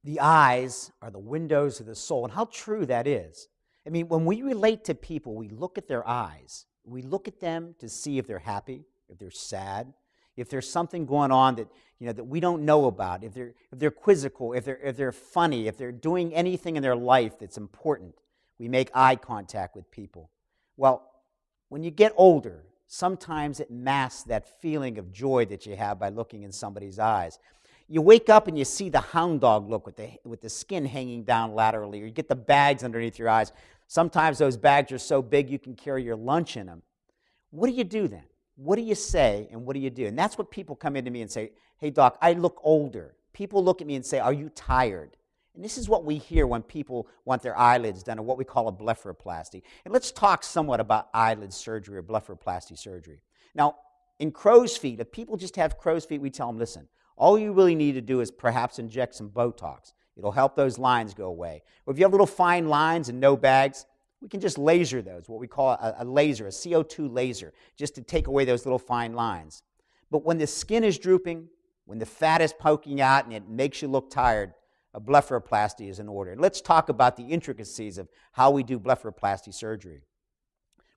The eyes are the windows of the soul, and how true that is. I mean, when we relate to people, we look at their eyes. We look at them to see if they're happy, if they're sad, if there's something going on that, that we don't know about, if they're quizzical, if they're funny, if they're doing anything in their life that's important. We make eye contact with people. Well, when you get older, sometimes it masks that feeling of joy that you have by looking in somebody's eyes. You wake up and you see the hound dog look with the skin hanging down laterally, or you get the bags underneath your eyes. Sometimes those bags are so big you can carry your lunch in them. What do you do then? What do you say and what do you do? And that's what people come into me and say, hey, doc, I look older. People look at me and say, are you tired? And this is what we hear when people want their eyelids done, or what we call a blepharoplasty. And let's talk somewhat about eyelid surgery or blepharoplasty surgery. Now, in crow's feet, if people just have crow's feet, we tell them, listen, all you really need to do is perhaps inject some Botox. It'll help those lines go away. Or if you have little fine lines and no bags, we can just laser those, what we call a laser, a CO2 laser, just to take away those little fine lines. But when the skin is drooping, when the fat is poking out and it makes you look tired, a blepharoplasty is in order. Let's talk about the intricacies of how we do blepharoplasty surgery.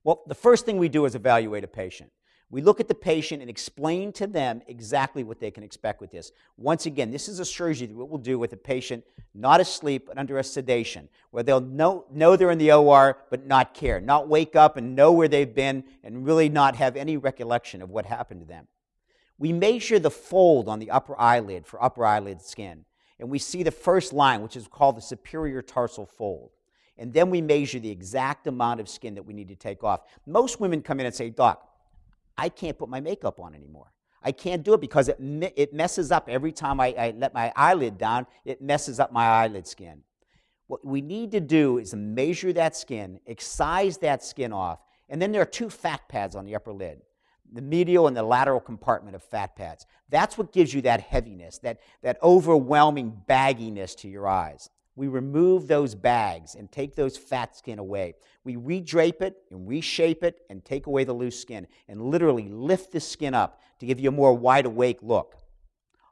Well, the first thing we do is evaluate a patient. We look at the patient and explain to them exactly what they can expect with this. Once again, this is a surgery that we'll do with a patient not asleep but under a sedation, where they'll know they're in the OR but not care, not wake up and know where they've been and really not have any recollection of what happened to them. We measure the fold on the upper eyelid for upper eyelid skin, and we see the first line, which is called the superior tarsal fold. And then we measure the exact amount of skin that we need to take off. Most women come in and say, Doc, I can't put my makeup on anymore. I can't do it because it messes up every time I let my eyelid down. It messes up my eyelid skin. What we need to do is measure that skin, excise that skin off, and then there are two fat pads on the upper lid, the medial and the lateral compartment of fat pads. That's what gives you that heaviness, that overwhelming bagginess to your eyes. We remove those bags and take those fat skin away. We redrape it and reshape it and take away the loose skin and literally lift the skin up to give you a more wide-awake look.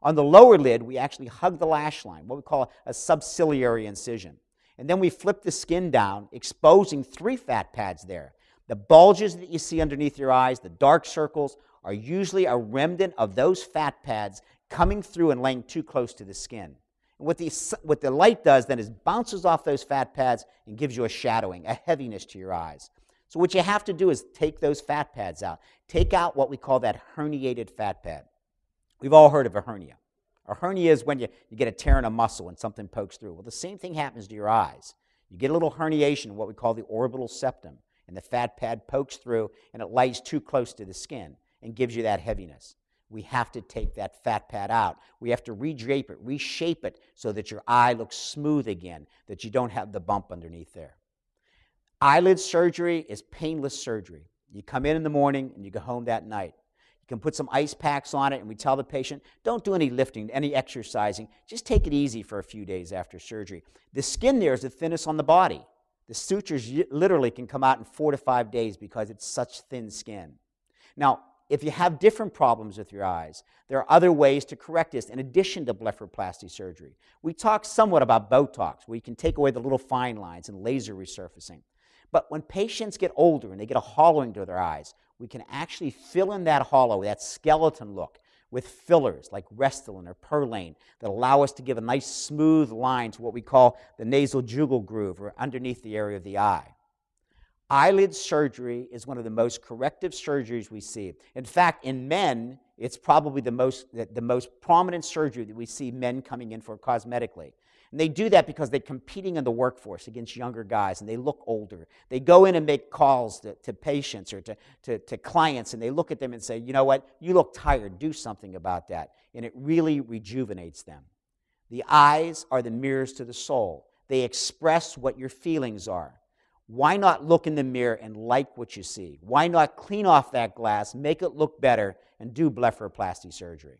On the lower lid, we actually hug the lash line, what we call a subciliary incision. And then we flip the skin down, exposing 3 fat pads there. The bulges that you see underneath your eyes, the dark circles, are usually a remnant of those fat pads coming through and laying too close to the skin. What the light does then is bounces off those fat pads and gives you a shadowing, a heaviness to your eyes. So what you have to do is take those fat pads out. Take out what we call that herniated fat pad. We've all heard of a hernia. A hernia is when you get a tear in a muscle and something pokes through. Well, the same thing happens to your eyes. You get a little herniation, what we call the orbital septum, and the fat pad pokes through and it lies too close to the skin and gives you that heaviness. We have to take that fat pad out. We have to redrape it, reshape it so that your eye looks smooth again, that you don't have the bump underneath there. Eyelid surgery is painless surgery. You come in the morning and you go home that night. You can put some ice packs on it, and we tell the patient, don't do any lifting, any exercising. Just take it easy for a few days after surgery. The skin there is the thinnest on the body. The sutures literally can come out in 4 to 5 days because it's such thin skin. Now, if you have different problems with your eyes, there are other ways to correct this in addition to blepharoplasty surgery. We talked somewhat about Botox, where you can take away the little fine lines and laser resurfacing. But when patients get older and they get a hollowing to their eyes, we can actually fill in that hollow, that skeleton look, with fillers like Restylane or Perlane that allow us to give a nice smooth line to what we call the nasal jugal groove, or underneath the area of the eye. Eyelid surgery is one of the most corrective surgeries we see. In fact, in men, it's probably the most prominent surgery that we see men coming in for cosmetically. And they do that because they're competing in the workforce against younger guys, and they look older. They go in and make calls to patients or to clients, and they look at them and say, you know what, you look tired, do something about that. And it really rejuvenates them. The eyes are the mirrors to the soul. They express what your feelings are. Why not look in the mirror and like what you see? Why not clean off that glass, make it look better, and do blepharoplasty surgery?